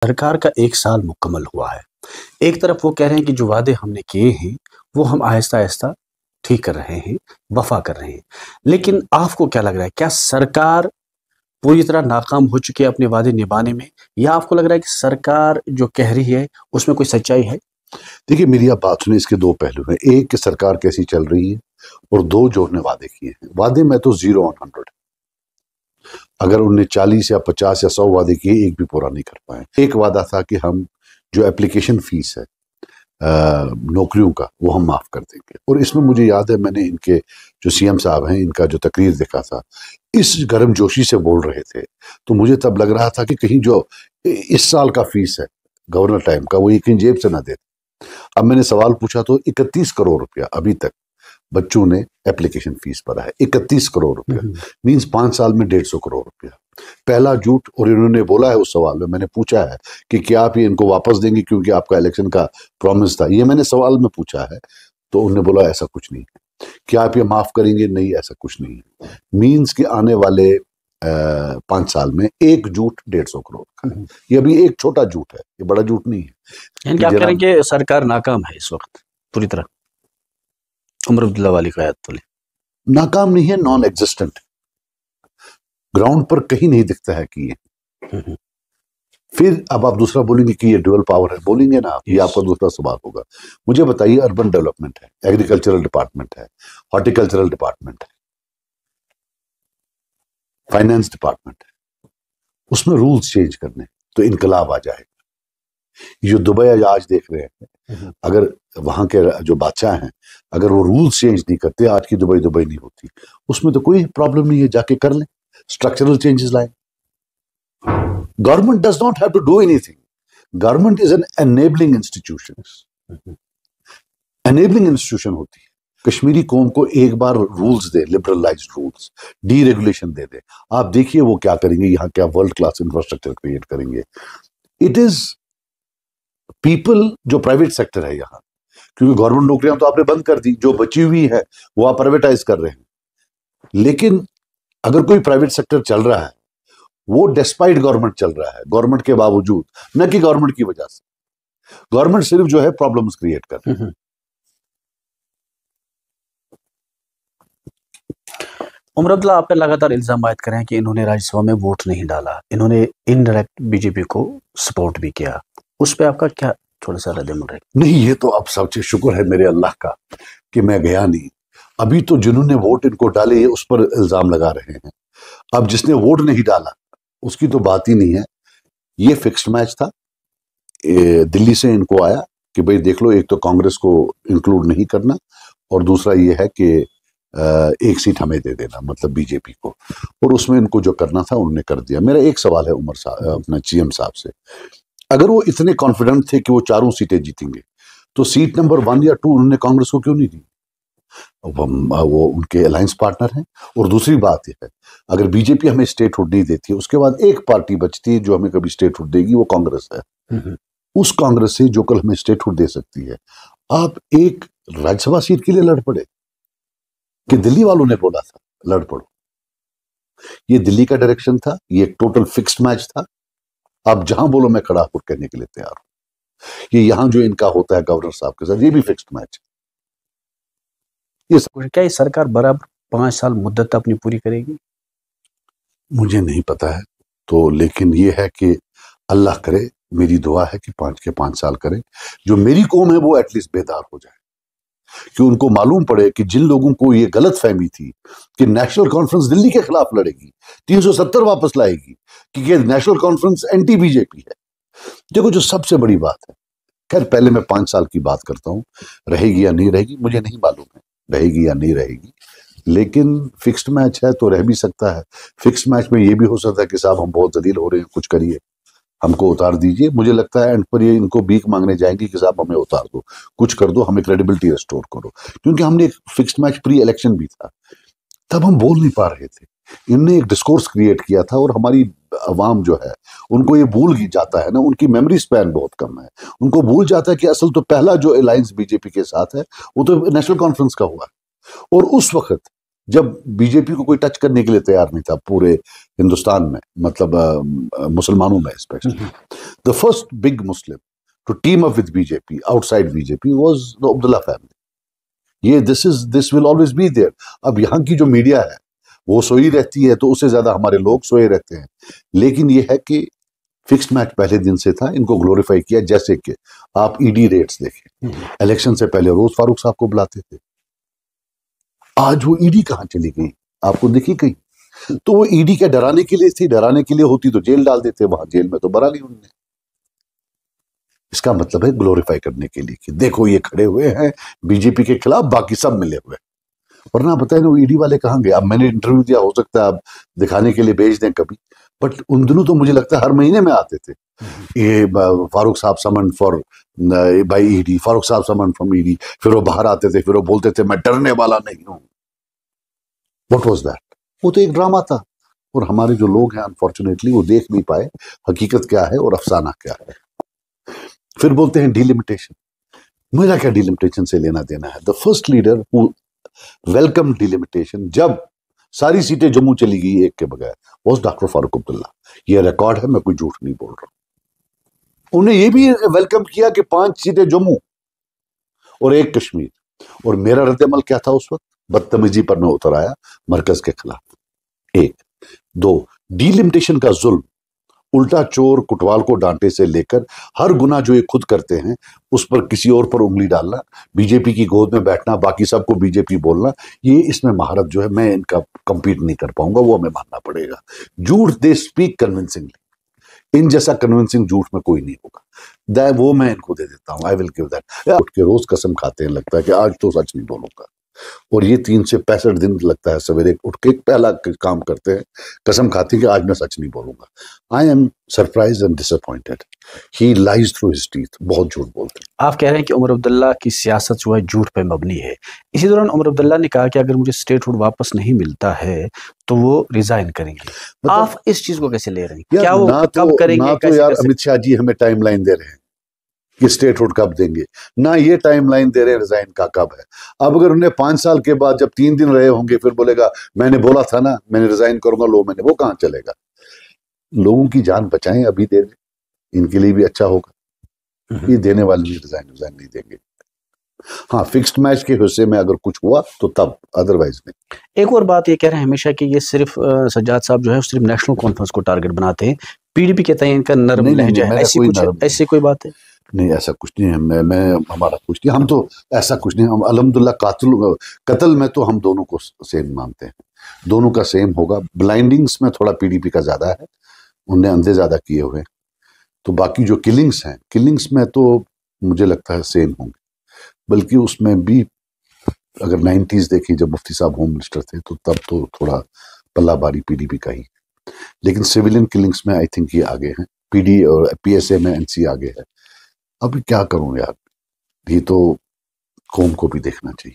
سرکار کا 1 سال مکمل ہوا ہے. ایک طرف وہ کہہ رہے ہیں کہ جو وعدے ہم نے کیے ہیں وہ ہم آہستہ آہستہ ٹھیک کر رہے ہیں، وفا کر رہے ہیں، لیکن آپ کو کیا لگ رہا ہے، کیا سرکار پوری طرح ناکام ہو چکی ہے اپنے وعدے نبھانے میں، یا آپ کو لگ رہا ہے کہ سرکار جو کہہ رہی ہے اس میں کوئی سچائی ہے؟ دیکھیے میری آپ بات سنیں، اس کے دو پہلو ہیں. ایک کہ سرکار کیسی چل رہی ہے، اور دو جو انہوں نے وعدے کیے ہیں. وعدے میں تو 0 on 100. اگر انہوں نے 40 یا 50 یا 100 وعدے کیے، ایک بھی پورا نہیں کر پائے. ایک وعدہ تھا کہ ہم جو اپلیکیشن فیس ہے نوکریوں کا، وہ ہم معاف کر دیں گے. اور اس میں مجھے یاد ہے میں نے ان کے جو سی ایم صاحب ہیں ان کا جو تقریر دیکھا تھا، اس گرم جوشی سے بول رہے تھے، تو مجھے تب لگ رہا تھا کہ کہیں جو اس سال کا فیس ہے گورنر ٹائم کا، وہ یہ کہیں جیب سے نہ دیتے. اب میں نے سوال پوچھا تو 31 کروڑ روپیہ ابھی تک بچوں نے اپلیکیشن فیس بھرا ہے. 31 کروڑ روپیہ مینز 5 سال میں 150 کروڑ روپیہ. پہلا جھوٹ. اور انہوں نے بولا ہے اس سوال میں نے پوچھا ہے کہ کیا آپ یہ ان کو واپس دیں گے کیونکہ آپ کا الیکشن کا پرومس تھا، یہ میں نے سوال میں پوچھا ہے، تو انہوں نے بولا ایسا کچھ نہیں ہے. کیا آپ یہ معاف کریں گے؟ نہیں، ایسا کچھ نہیں ہے. مینز کہ آنے والے 5 سال میں ایک جھوٹ 150 کروڑ کا. یہ ابھی ایک چھوٹا جھوٹ ہے، یہ بڑا جھوٹ نہیں ہے. یعنی کہ آپ کہہ رہے ہیں کہ سرکار ناکام ہے اس وقت پوری طرح، عمر عبداللہ والی قیادت والے؟ ناکام نہیں ہے، نان ایگزسٹنٹ. گراؤنڈ پر کہیں نہیں دکھتا ہے کہ یہ. پھر اب آپ دوسرا بولیں گے کہ یہ ڈوئل پاور ہے، بولیں گے نا آپ، یہ آپ کا دوسرا سوال ہوگا. مجھے بتائیے، اربن ڈیولپمنٹ ہے، ایگریکلچرل ڈپارٹمنٹ ہے، ہارٹیکلچرل ڈپارٹمنٹ ہے، فائنانس ڈپارٹمنٹ ہے، اس میں رولز چینج کرنے تو انقلاب آ جائے گا. جو دبئی آج دیکھ رہے ہیں، اگر وہاں کے جو بادشاہ ہیں اگر وہ رولز چینج نہیں کرتے، آج کی دبئی نہیں ہوتی. اس میں تو کوئی پرابلم نہیں ہے، جا کے کر لیں، اسٹرکچرل چینجز لائیں. Government does not have to do anything. Government is an enabling institution. Enabling institution ہوتی ہے. کشمیری قوم کو ایک بار رولز دے، لبرلائزڈ رولز، ڈی ریگولیشن دے دے. آپ دیکھیے وہ کیا کریں گے، یہاں کیا ورلڈ کلاس انفراسٹرکچر کریٹ کریں گے. اٹ از پیپل جو پرائیویٹ سیکٹر ہے یہاں، کیونکہ گورنمنٹ نوکریاں تو آپ نے بند کر دی، جو بچی ہوئی ہے وہ آپ پرائیویٹائز کر رہے ہیں. لیکن اگر کوئی پرائیویٹ سیکٹر چل رہا ہے وہ ڈسپائٹ گورنمنٹ چل رہا ہے، گورنمنٹ کے باوجود، نہ کہ گورنمنٹ کی وجہ سے. گورنمنٹ صرف جو ہے پرابلمز کریٹ کر رہی ہے. عمر عبداللہ، آپ پہ لگاتار الزام عائد کر رہے ہیں کہ انہوں نے راجیہ سبھا میں ووٹ نہیں ڈالا، انہوں نے انڈائریکٹ بی جے پی کو سپورٹ بھی کیا. اس پہ آپ کا کیا تھوڑا سا رد عمل ہے؟ نہیں، یہ تو اب سب سے شکر ہے میرے اللہ کا کہ میں گیا نہیں. ابھی تو جنہوں نے ووٹ ان کو ڈالے اس پر الزام لگا رہے ہیں. اب جس نے ووٹ نہیں ڈالا اس کی تو بات ہی نہیں ہے. یہ فکسڈ میچ تھا. دلی سے ان کو آیا کہ بھئی دیکھ لو، ایک تو کانگریس کو انکلوڈ نہیں کرنا، اور دوسرا یہ ہے کہ ایک سیٹ ہمیں دے دینا، مطلب بی جے پی کو. اور اس میں ان کو جو کرنا تھا انہوں نے کر دیا. میرا ایک سوال ہے عمر صاحب، اپنا سی ایم صاحب سے، اگر وہ اتنے کانفیڈنٹ تھے کہ وہ 4 سیٹیں جیتیں گے تو سیٹ نمبر 1 یا 2 انہوں نے کانگریس کو کیوں نہیں دی؟ وہ ان کے الائنس پارٹنر ہیں. اور دوسری بات یہ ہے، اگر بی جے پی ہمیں اسٹیٹ ہوڈ نہیں دیتی ہے، اس کے بعد ایک پارٹی بچتی ہے جو ہمیں کبھی اسٹیٹ ہوڈ دے گی، وہ کانگریس ہے. اس کانگریس سے جو کل ہمیں اسٹیٹ ہوڈ دے سکتی ہے. آپ ایک راجیہ سبھا سیٹ کے لیے لڑ پڑے کہ دلی والوں نے بولا تھا لڑ پڑو. یہ دلی کا ڈائریکشن تھا، یہ ایک ٹوٹل فکسڈ میچ تھا. آپ جہاں بولو میں کھڑا ہو کہنے کے لیے تیار ہوں. یہ یہاں جو ان کا ہوتا ہے گورنر صاحب کے ساتھ، یہ بھی فکسڈ میچ ہے. کیا یہ سرکار برابر 5 سال مدت اپنی پوری کرے گی؟ مجھے نہیں پتا ہے تو، لیکن یہ ہے کہ اللہ کرے، میری دعا ہے کہ 5 کے 5 سال کرے. جو میری قوم ہے وہ ایٹ لیسٹ بیدار ہو جائے، کہ ان کو معلوم پڑے کہ جن لوگوں کو یہ غلط فہمی تھی کہ نیشنل کانفرنس دلی کے خلاف لڑے گی، 370 واپس لائے گی، کہ یہ National Conference anti B J P ہے. دیکھو جو سب سے بڑی بات ہے، خیر پہلے میں 5 سال کی بات کرتا ہوں، رہے گی یا نہیں رہے گی مجھے نہیں معلوم ہے، رہے گی یا نہیں رہے گی، لیکن فکسڈ میچ ہے تو رہ بھی سکتا ہے. فکسڈ میچ میں یہ بھی ہو سکتا ہے کہ صاحب ہم بہت ذلیل ہو رہے ہیں، کچھ کریے، ہم کو اتار دیجئے. مجھے لگتا ہے اینڈ پر یہ ان کو بھیک مانگنے جائیں گے کہ صاحب ہمیں اتار دو، کچھ کر دو، ہمیں کریڈیبلٹی ریسٹور کرو. کیونکہ ہم نے ایک فکسڈ میچ پری الیکشن بھی تھا، تب ہم بول نہیں پا رہے تھے. ان نے ایک ڈسکورس کریٹ کیا تھا، اور ہماری عوام جو ہے ان کو یہ بھول جاتا ہے نا، ان کی میموری سپین بہت کم ہے. ان کو بھول جاتا ہے کہ اصل تو پہلا جو الائنس بی جے پی کے ساتھ ہے وہ تو نیشنل کانفرنس کا ہوا ہے. اور اس وقت جب بی جے پی کو کوئی ٹچ کرنے کے لیے تیار نہیں تھا پورے ہندوستان میں، مطلب مسلمانوں میں especially. The first big Muslim to team up with BJP outside BJP was the Abdullah family. یہ this will always be there. اب یہاں کی جو میڈیا ہے وہ سوئی رہتی ہے تو اس سے زیادہ ہمارے لوگ سوئے رہتے ہیں. لیکن یہ ہے کہ فکسڈ میچ پہلے دن سے تھا، ان کو گلوریفائی کیا. جیسے کہ آپ ای ڈی ریٹس دیکھیں، الیکشن سے پہلے روز فاروق صاحب کو بلاتے تھے. آج وہ ای ڈی کہاں چلی گئی؟ آپ کو دیکھی کہیں؟ تو وہ ای ڈی کیا ڈرانے کے لیے تھی؟ ڈرانے کے لیے ہوتی تو جیل ڈال دیتے، وہاں جیل میں تو برا لی انہوں نے. اس کا مطلب ہے گلوریفائی کرنے کے لیے کہ دیکھو یہ کھڑے ہوئے ہیں بی جے پی کے خلاف، باقی سب ملے ہوئے. ورنہ بتائیں وہ ای ڈی والے کہاں گئے؟ اب میں نے انٹرویو دیا، ہو سکتا ہے آپ دکھانے کے لیے بھیج دیں کبھی، بٹ ان دنوں تو مجھے لگتا ہے ہر مہینے میں آتے تھے. یہ فاروق صاحب سمن فار بائی ای ڈی، فاروق صاحب سمن فرام ای ڈی. پھر وہ باہر آتے تھے، پھر وہ بولتے تھے میں ڈرنے والا نہیں ہوں. What was that? وہ تو ایک ڈرامہ تھا. اور ہمارے جو لوگ ہیں انفارچونیٹلی وہ دیکھ نہیں پائے حقیقت کیا ہے اور افسانہ کیا ہے. پھر بولتے ہیں ڈیلیمیٹیشن. میرا کیا ڈیلیمیٹیشن سے لینا دینا ہے؟ The first leader who welcome delimitation جب ساری سیٹیں جموں چلی گئی ایک کے بغیر واز ڈاکٹر فاروق عبداللہ. یہ ریکارڈ ہے، میں کوئی جھوٹ نہیں بول رہا ہوں. انہیں یہ بھی ویلکم کیا کہ 5 سیٹیں جموں اور 1 کشمیر. اور میرا رد عمل کیا تھا اس وقت؟ بدتمیزی پر میں اتر آیا مرکز کے خلاف. 1 2 ڈیلیمیٹیشن کا ظلم، الٹا چور کٹوال کو ڈانٹے سے لے کر ہر گناہ جو یہ خود کرتے ہیں اس پر کسی اور پر انگلی ڈالنا، بی جے پی کی گود میں بیٹھنا، باقی سب کو بی جے پی بولنا، یہ اس میں مہارت جو ہے میں ان کا کمپیٹ نہیں کر پاؤں گا، وہ ہمیں ماننا پڑے گا. جھوٹ دے اسپیک کنونسنگلی، ان جیسا کنونسنگ جھوٹ میں کوئی نہیں ہوگا. وہ میں ان کو دے دیتا ہوں. آئی ول گیو دیٹ. اٹھ کے روز قسم کھاتے ہیں، لگتا ہے کہ آج تو سچ نہیں بولوں گا. اور یہ 3 سے 65 دن لگتا ہے سویرے اٹھ کے پہلا کام کرتے ہیں، قسم کھاتے ہیں کہ آج میں سچ نہیں بولوں گا. I am surprise and disappointed. He lies through his teeth. بہت جھوٹ بولتے ہیں. آپ کہہ رہے ہیں کہ عمر عبداللہ کی سیاست جو ہے جھوٹ پہ مبنی ہے. اسی دوران عمر عبداللہ نے کہا کہ اگر مجھے اسٹیٹ ہوڈ واپس نہیں ملتا ہے تو وہ ریزائن کریں گے. آپ اس چیز کو کیسے لے رہے ہیں؟ کیا وہ کب کریں گے؟ نہ تو یار امت شاہ جی ہمیں ٹائم لائن دے رہے ہیں کہ اسٹیٹ ہوڈ کب دیں گے، نہ یہ ٹائم لائن دے رہے ہیں ریزائن کا کب ہے. اب اگر انہیں 5 سال کے بعد جب 3 دن رہے ہوں گے پھر بولے گا میں نے بولا تھا نا میں نے ریزائن کروں گا، لو میں نے، وہ کہاں چلے گا؟ لوگوں کی جان بچائیں، ابھی دے دیں، ان کے لیے بھی اچھا ہوگا. یہ دینے والے بھی ریزائن نہیں دیں گے. ہاں فکسڈ میچ کے حصے میں اگر کچھ ہوا تو تب، ادروائز نہیں. ایک اور بات یہ کہہ رہے ہیں ہمیشہ کہ یہ صرف سجاد صاحب جو ہے صرف نیشنل کانفرنس کو ٹارگٹ بناتے ہیں، پی ڈی پی کے تئیں ان کا نرم لہجہ ہے. ایسی کوئی بات ہے؟ نہیں، ایسا کچھ نہیں ہے. میں ہمارا کچھ نہیں، ہم تو ایسا کچھ نہیں. ہم الحمدللہ قتل میں تو ہم دونوں کو سیم مانتے ہیں، دونوں کا سیم ہوگا. بلائنڈنگس میں تھوڑا پی ڈی پی کا زیادہ ہے، انہوں نے اندھے زیادہ کیے ہوئے. تو باقی جو کلنگس ہیں، کلنگس میں تو مجھے لگتا ہے سیم ہوں گے. بلکہ اس میں بھی اگر 90s دیکھیں جب مفتی صاحب ہوم منسٹر تھے تو تب تو تھوڑا پلہ باری پی ڈی پی کا ہی. لیکن سویلین کلنگس میں آئی تھنک یہ آگے ہیں، پی ڈی اور پی ایس اے میں این سی آگے ہے. اب کیا کروں یار، یہ تو قوم کو بھی دیکھنا چاہیے.